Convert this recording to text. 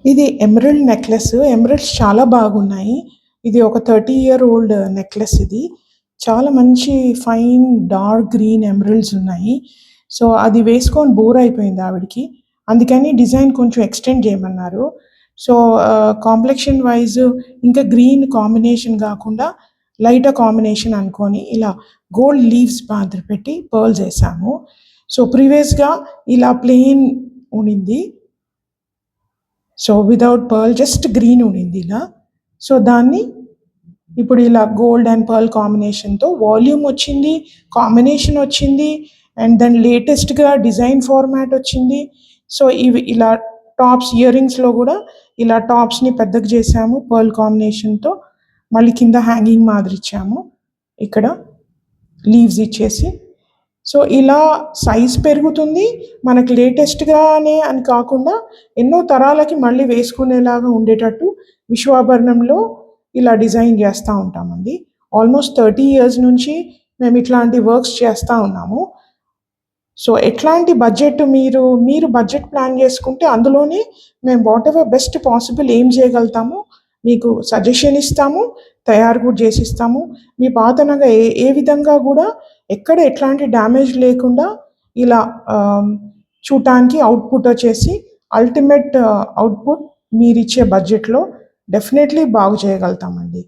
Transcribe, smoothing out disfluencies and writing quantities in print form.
ఇది emerald necklace. Emeralds చాలా బాగున్నాయి. ఇది ఒక 30 ఇయర్ ఓల్డ్ నెక్లెస్ ఇది. చాలా మంచి ఫైన్ డార్క్ గ్రీన్ ఎమరల్డ్స్ ఉన్నాయి. సో, అది వేసుకొని బోర్ అయిపోయింది ఆవిడకి. అందుకని డిజైన్ కొంచెం ఎక్స్‌టెండ్ చేయమన్నారు. సో, కాంప్లెక్షన్ వైస్ ఇంకా గ్రీన్ కాంబినేషన్ గాకుండా లైటర్ కాంబినేషన్ అనుకోని ఇలా గోల్డ్ లీవ్స్ మాదిరి పెట్టి పర్ల్స్ ఏసాము. సో, ప్రీవియస్‌గా ఇలా ప్లెయిన్ ఉండింది. So, without pearl just green ఉండింది ఇలా. సో, దాన్ని ఇప్పుడు ఇలా గోల్డ్ అండ్ పర్ల్ కాంబినేషన్‌తో వాల్యూమ్ వచ్చింది, కాంబినేషన్ వచ్చింది అండ్ దెన్ లేటెస్ట్‌గా డిజైన్ ఫార్మాట్ వచ్చింది. సో, ఇవి ఇలా టాప్స్ ఇయర్ రింగ్స్‌లో గూడా ఇలా టాప్స్‌ని పెద్దగా చేసాము పర్ల్ కాంబినేషన్‌తో. మళ్ళీ కింద హ్యాంగింగ్ మాదిరి ఇచ్చాము. ఇక్కడ లీవ్స్ ఇచ్చేసి. సో, ఇలా సైజ్ పెరుగుతుంది. మనకు లేటెస్ట్‌గానే అని కాకుండా ఎన్నో తరాలకి మళ్ళీ వేసుకునేలాగా ఉండేటట్టు విశ్వాభరణంలో ఇలా డిజైన్ చేస్తా ఉంటామండి. ఆల్మోస్ట్ 30 ఇయర్స్ నుంచి మేము ఇట్లాంటి వర్క్స్ చేస్తా ఉన్నాము. సో, ఎట్లాంటి బడ్జెట్ మీరు బడ్జెట్ ప్లాన్ చేసుకుంటే అందులోనే మేము వాటెవర్ బెస్ట్ పాసిబుల్ ఏం చేయగలుగుతామో మీకు సజెషన్ ఇస్తాము. తయారు కూడా చేసిస్తాము. మీ పాత నగ ఏ విధంగా గూడా ఎక్కడ ఎట్లాంటి డ్యామేజ్ లేకుండా ఇలా చూడటానికి అవుట్‌పుట్ వచ్చేసి అల్టిమేట్ అవుట్‌పుట్ మీరిచ్చే బడ్జెట్‌లో డెఫినెట్‌లీ బాగు చేయగలుగుతామండి.